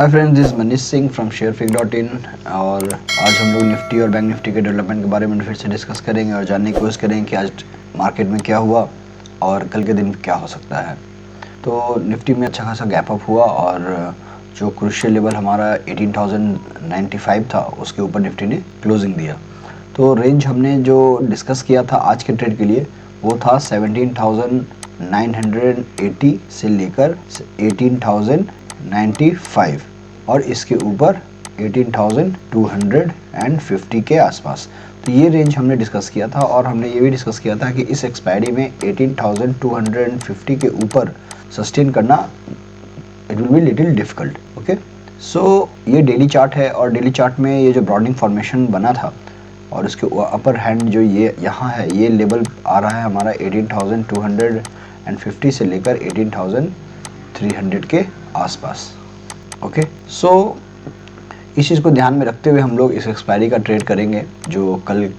Hi friends, this Manish Singh from sharepick.in। और आज हम लोग निफ्टी और बैंक निफ्टी के डेवलपमेंट के बारे में फिर से डिस्कस करेंगे और जानने की कोशिश करेंगे कि आज मार्केट में क्या हुआ और कल के दिन क्या हो सकता है। तो निफ्टी में अच्छा खासा गैप अप हुआ और जो क्रूशियल लेवल हमारा 18,095 था उसके ऊपर निफ्टी ने क्लोजिंग दिया। तो रेंज हमने जो डिस्कस किया था आज के ट्रेड के लिए वो था 17,980 से लेकर 18,095 और इसके ऊपर 18,250 के आसपास। तो ये रेंज हमने डिस्कस किया था और हमने ये भी डिस्कस किया था कि इस एक्सपायरी में 18,250 के ऊपर सस्टेन करना it will be little difficult. Okay, so ये डेली चार्ट है और डेली चार्ट में ये जो ब्रॉडनिंग फॉर्मेशन बना था और इसके अपर हैंड जो ये यहाँ है ये लेवल आ रहा है हमारा 18,250 से लेकर 18,300 के आसपास। ओके, सो इस चीज़ को ध्यान में रखते हुए हम लोग इस एक्सपायरी का ट्रेड करेंगे जो कल।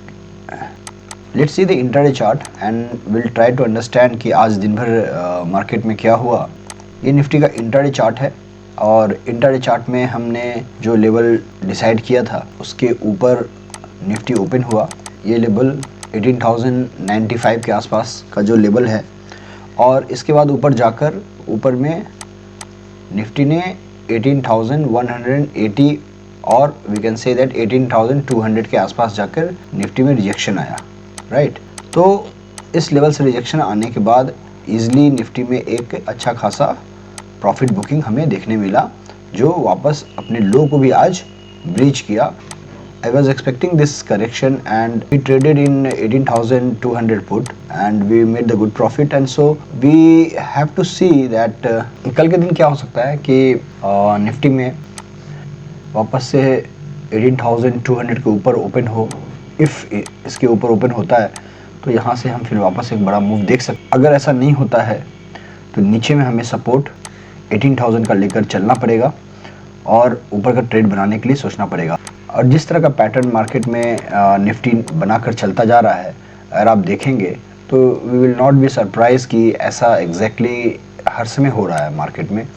Let's see the intraday chart and will try to understand कि आज दिन भर मार्केट में क्या हुआ। ये निफ्टी का इंट्राडे चार्ट है और इंट्राडे चार्ट में हमने जो लेवल डिसाइड किया था उसके ऊपर निफ्टी ओपन हुआ। ये लेवल 18,095 के आसपास का जो लेवल है और इसके बाद ऊपर जाकर ऊपर में निफ्टी ने 18,180 और वी कैन से दैट 18,200 के आसपास जाकर निफ्टी में रिजेक्शन आया, राइट। तो इस लेवल से रिजेक्शन आने के बाद इजीली निफ्टी में एक अच्छा खासा प्रॉफिट बुकिंग हमें देखने मिला जो वापस अपने लो को भी आज ब्रीच किया। I was expecting this correction and we traded in 18,200 put and we made the good profit and so we have to see that कल के दिन क्या हो सकता है कि निफ्टी में वापस से 18,200 के ऊपर ओपन हो। इफ़ इसके ऊपर ओपन होता है तो यहाँ से हम फिर वापस एक बड़ा मूव देख सकते। अगर ऐसा नहीं होता है तो नीचे में हमें सपोर्ट 18,000 का लेकर चलना पड़ेगा और ऊपर का ट्रेड बनाने के लिए सोचना पड़ेगा। और जिस तरह का पैटर्न मार्केट में निफ्टी बनाकर चलता जा रहा है अगर आप देखेंगे तो we will not be surprise कि ऐसा एग्जैक्टली हर समय हो रहा है मार्केट में।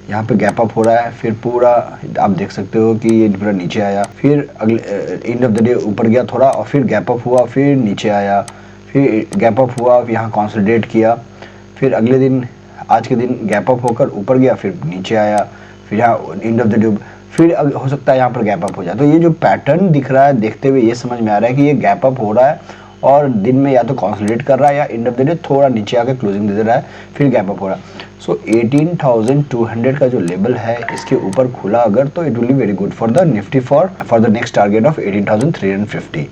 यहाँ पे गैप अप हो रहा है, फिर पूरा आप देख सकते हो कि ये पूरा नीचे आया, फिर अगले एंड ऑफ द डे ऊपर गया थोड़ा और फिर गैप अप हुआ, फिर नीचे आया, फिर गैप अप हुआ, यहाँ कंसोलिडेट किया, फिर अगले दिन आज के दिन गैप अप होकर ऊपर गया, फिर नीचे आया, फिर यहाँ एंड ऑफ द डे फिर हो सकता है यहाँ पर गैप अप हो जाए। तो ये जो पैटर्न दिख रहा है देखते हुए ये समझ में आ रहा है कि ये गैप अप हो रहा है और दिन में या तो कंसोलिडेट कर रहा है या एंड ऑफ द डे थोड़ा नीचे आकर क्लोजिंग दे रहा है, फिर गैप अप हो रहा है। सो 18,200 का जो लेवल है इसके ऊपर खुला अगर तो it will be very good for the Nifty for the next target of 18,350।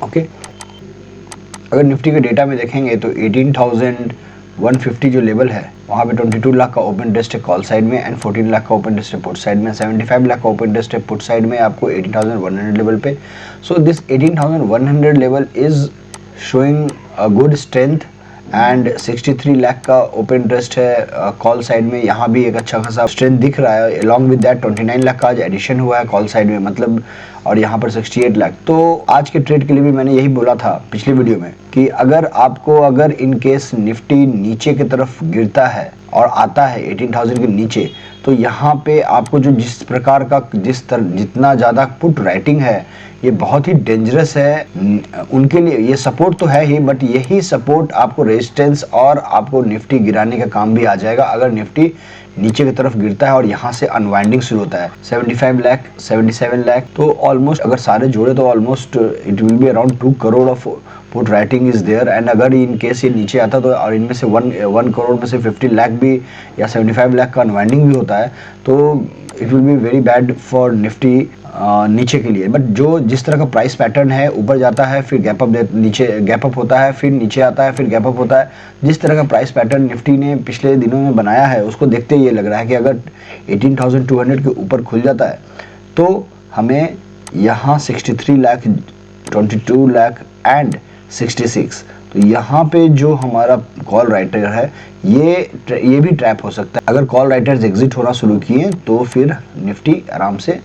Okay, अगर निफ्टी के डेटा में देखेंगे तो 18,150 जो लेवल है वहाँ पे 22 लाख का ओपन इंटरेस्ट है कॉल साइड में एंड 14 लाख का ओपन इंटरेस्ट है पुट साइड में, 75 लाख का ओपन इंटरेस्ट है पुट साइड में आपको 18,100 लेवल पे। So this 18,100 level is showing a good strength and 63 lakh का ओपन इंटरेस्ट है कॉल साइड में, यहाँ भी एक अच्छा खासा स्ट्रेंथ दिख रहा है। अलॉन्ग विद दैट 29 लाख का आज एडिशन हुआ है कॉल साइड में मतलब, और यहाँ पर 68 लाख। तो आज के ट्रेड के लिए भी मैंने यही बोला था पिछली वीडियो में कि अगर इन केस निफ्टी नीचे की तरफ गिरता है और आता है 18,000 के नीचे तो यहाँ पे आपको जो जिस प्रकार का जितना ज़्यादा पुट राइटिंग है ये बहुत ही डेंजरस है उनके लिए। ये सपोर्ट तो है ही बट यही सपोर्ट आपको रेजिस्टेंस और आपको निफ्टी गिराने का काम भी आ जाएगा अगर निफ्टी नीचे की तरफ गिरता है और यहाँ से अनवाइंडिंग शुरू होता है। 75 लाख 77 लाख तो ऑलमोस्ट अगर सारे जोड़े तो almost it will be around 2 crore of put writing is there and अगर इन केस ये नीचे आता तो और इनमें से 1 करोड़ में से 50 लाख भी या 75 लाख का अनवाइंडिंग भी होता है तो it will be very bad for Nifty नीचे के लिए। बट जो जिस तरह का प्राइस पैटर्न है ऊपर जाता है फिर गैप अप नीचे गैप अप होता है फिर नीचे आता है फिर गैप अप होता है, जिस तरह का प्राइस पैटर्न निफ्टी ने पिछले दिनों में बनाया है उसको देखते ये लग रहा है कि अगर 18,200 के ऊपर खुल जाता है तो हमें यहाँ 63 लाख 22 लाख एंड 66 तो यहाँ पे जो हमारा कॉल राइटर है ये भी ट्रैप हो सकता है। अगर कॉल राइटर्स एग्जिट होना शुरू किए तो फिर निफ्टी आराम से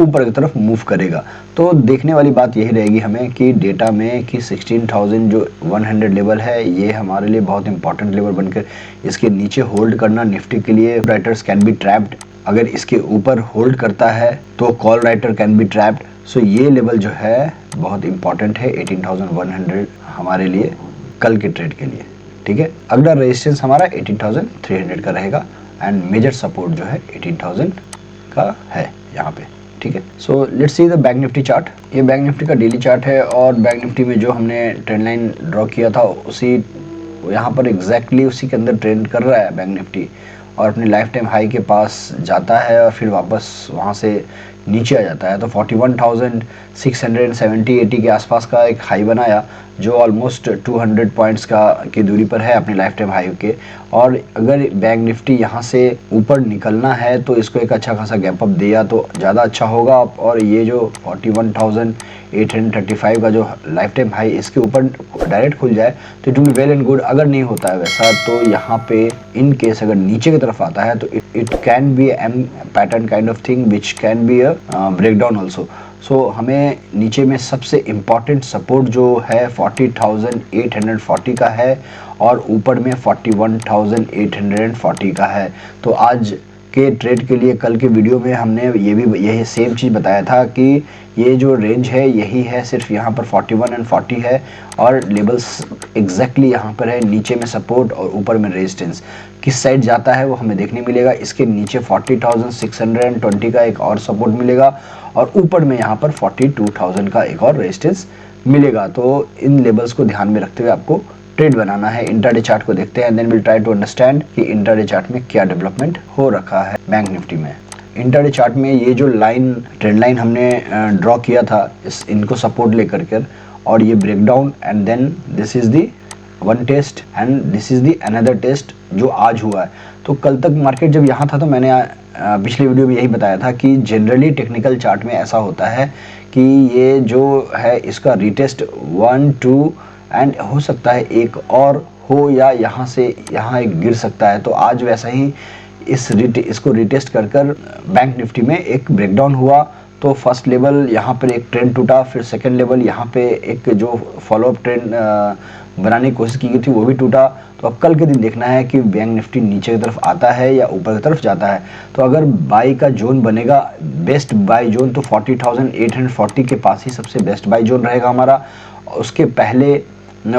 ऊपर की तरफ मूव करेगा। तो देखने वाली बात यही रहेगी हमें कि डेटा में कि 16,000 जो 100 लेवल है ये हमारे लिए बहुत इंपॉर्टेंट लेवल बनकर इसके नीचे होल्ड करना निफ्टी के लिए राइटर्स कैन बी ट्रैप्ड अगर इसके ऊपर होल्ड करता है तो call writer can be trapped. So ये लेवल जो है बहुत इंपॉर्टेंट है 18,100 हमारे लिए कल के ट्रेड के लिए। ठीक है, अगला रेजिस्टेंस हमारा 18,300 का रहेगा एंड मेजर सपोर्ट जो है 18,000 का है यहाँ पे। ठीक है, so let's see the bank Nifty chart. ये बैंक निफ्टी का डेली चार्ट है और बैंक निफ्टी में जो हमने ट्रेंड लाइन ड्रॉ किया था उसी यहाँ पर एग्जैक्टली उसी के अंदर ट्रेंड कर रहा है बैंक निफ्टी और अपने लाइफ टाइम हाई के पास जाता है और फिर वापस वहाँ से नीचे आ जाता है। तो 41,670-80 के आसपास का एक हाई बनाया जो ऑलमोस्ट 200 पॉइंट्स का की दूरी पर है अपने लाइफ टाइम हाई के। और अगर बैंक निफ्टी यहाँ से ऊपर निकलना है तो इसको एक अच्छा खासा गैप अप दिया तो ज़्यादा अच्छा होगा। और ये जो 41,835 का जो लाइफ टाइम हाई इसके ऊपर डायरेक्ट खुल जाए तो it will be well and good. अगर नहीं होता है वैसा तो यहाँ पे इन केस अगर नीचे की तरफ आता है तो it can be M pattern kind of thing which can be a breakdown also. So हमें नीचे में सबसे इम्पॉर्टेंट सपोर्ट जो है 40,840 का है और ऊपर में 41,840 का है। तो आज के ट्रेड के लिए कल के वीडियो में हमने यही सेम चीज़ बताया था कि ये जो रेंज है यही है, सिर्फ यहाँ पर 41 एंड 40 है और लेवल्स एग्जैक्टली यहाँ पर है, नीचे में सपोर्ट और ऊपर में रेजिस्टेंस। किस साइड जाता है वो हमें देखने मिलेगा। इसके नीचे 40,620 का एक और सपोर्ट मिलेगा और ऊपर में यहाँ पर 42,000 का एक और रेजिस्टेंस मिलेगा। तो इन लेवल्स को ध्यान में रखते हुए आपको ट्रेड बनाना है। इंट्राडे चार्ट को देखते हैं, then will try to understand कि इंट्राडे चार्ट में क्या डेवलपमेंट हो रखा है बैंक निफ्टी में। इंट्राडे चार्ट में ये जो लाइन ट्रेंड लाइन हमने ड्रॉ किया था इनको सपोर्ट लेकर कर और ये breakdown and then this is the one test and this is the another test जो आज हुआ है। तो कल तक मार्केट जब यहाँ था तो मैंने पिछले वीडियो में यही बताया था कि जनरली टेक्निकल चार्ट में ऐसा होता है कि ये जो है इसका रिटेस्ट 1 2 एंड हो सकता है एक और हो या यहाँ से यहाँ एक गिर सकता है। तो आज वैसा ही इसको रिटेस्ट कर बैंक निफ्टी में एक ब्रेकडाउन हुआ। तो फर्स्ट लेवल यहाँ पर एक ट्रेंड टूटा, फिर सेकंड लेवल यहाँ पे एक जो फॉलोअप ट्रेंड बनाने की कोशिश की गई थी वो भी टूटा। तो अब कल के दिन देखना है कि बैंक निफ्टी नीचे की तरफ आता है या ऊपर की तरफ जाता है। तो अगर बाई का जोन बनेगा, बेस्ट बाई जोन तो 40,840 के पास ही सबसे बेस्ट बाई जोन रहेगा हमारा।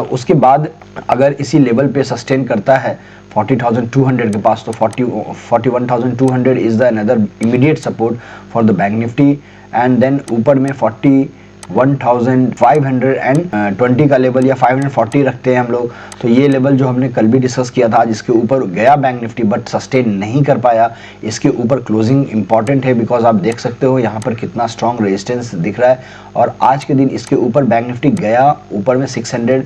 उसके बाद अगर इसी लेवल पे सस्टेन करता है 40,200 के पास तो 41,200 is the another immediate support for the bank Nifty and then ऊपर में 41,520 का लेवल या 540 रखते हैं हम लोग। तो ये लेवल जो हमने कल भी डिस्कस किया था जिसके ऊपर गया बैंक निफ्टी बट सस्टेन नहीं कर पाया, इसके ऊपर क्लोजिंग इंपॉर्टेंट है बिकॉज आप देख सकते हो यहाँ पर कितना स्ट्रॉन्ग रेजिस्टेंस दिख रहा है। और आज के दिन इसके ऊपर बैंक निफ्टी गया, ऊपर में 600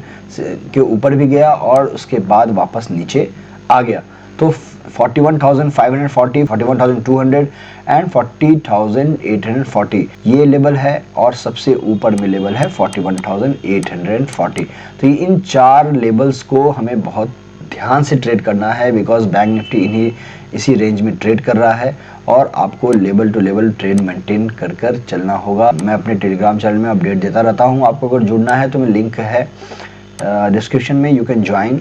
के ऊपर भी गया और उसके बाद वापस नीचे आ गया। तो 41,540, 41,200 एंड 40,840 ये लेवल है और सबसे ऊपर में लेवल है 41,840। तो इन चार लेवल्स को हमें बहुत ध्यान से ट्रेड करना है बिकॉज बैंक निफ्टी इसी रेंज में ट्रेड कर रहा है और आपको level to level trade maintain कर चलना होगा। मैं अपने टेलीग्राम चैनल में अपडेट देता रहता हूँ। आपको अगर जुड़ना है तो मैं लिंक है डिस्क्रिप्शन में, you can join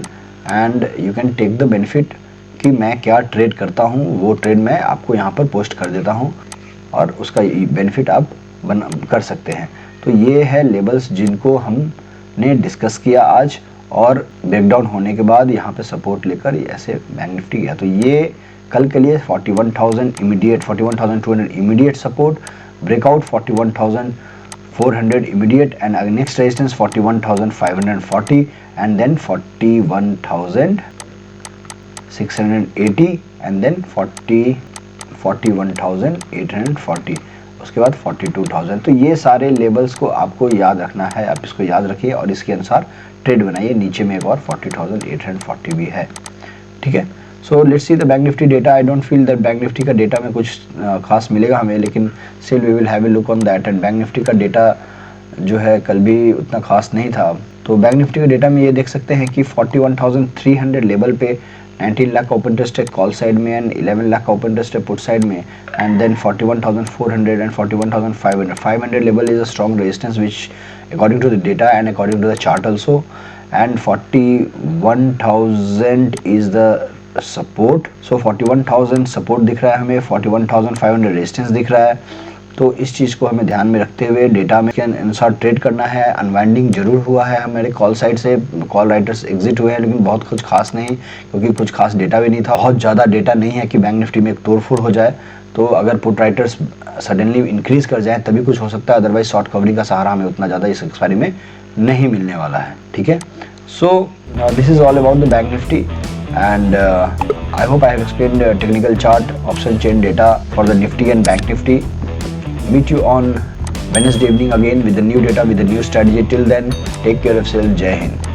and you can take the benefit कि मैं क्या ट्रेड करता हूँ वो ट्रेड मैं आपको यहाँ पर पोस्ट कर देता हूँ और उसका बेनिफिट आप कर सकते हैं। तो ये है लेवल्स जिनको हमने डिस्कस किया आज और ब्रेकडाउन होने के बाद यहाँ पे सपोर्ट लेकर ऐसे बैंक निफ्टी गया। तो ये कल के लिए 41,000 immediate, 41,200 immediate support, breakout 41,400 immediate and next resistance 41,540 and then 41,680 and then 41,840 उसके बाद 42,000। तो ये सारे लेवल्स को आपको याद रखना है, आप इसको याद रखिए और इसके अनुसार ट्रेड बनाइए। नीचे में एक और 40,840 भी है। ठीक है, so let's see the bank Nifty data. I don't feel that bank Nifty का डेटा में कुछ खास मिलेगा हमें, लेकिन still we will have a look on that. And bank Nifty का डेटा जो है कल भी उतना खास नहीं था। तो बैंक निफ्टी के डेटा में ये देख सकते हैं कि 41,300 लेवल पे 19 लाख का ओपन टेस्ट है कॉल साइड में एंड 11 लाख का ओपन टेस्ट है पुट साइड में and then 41,400 and 41,500 level is a strong resistance which according to the data and according to the chart also and 41,000 is the support. So 41,000 support दिख रहा है हमें, 41,500 resistance दिख रहा है। तो इस चीज़ को हमें ध्यान में रखते हुए डेटा में के अनुसार ट्रेड करना है। अनवाइंडिंग जरूर हुआ है हमारे कॉल साइड से, कॉल राइटर्स एग्जिट हुए हैं, लेकिन बहुत कुछ खास नहीं, क्योंकि कुछ खास डेटा भी नहीं था। बहुत ज़्यादा डेटा नहीं है कि बैंक निफ्टी में एक तोड़फोड़ हो जाए। तो अगर पुट राइटर्स सडनली इंक्रीज कर जाए तभी कुछ हो सकता है, अदरवाइज शॉर्ट कवरिंग का सहारा हमें उतना ज़्यादा इस एक्सपायरी में नहीं मिलने वाला है। ठीक है, so this is all about the bank Nifty, and I hope I have explained the technical chart, option chain data for the Nifty and Bank Nifty. Meet you on Wednesday evening again with the new data, with the new strategy. Till then, take care of yourself. Jai Hind.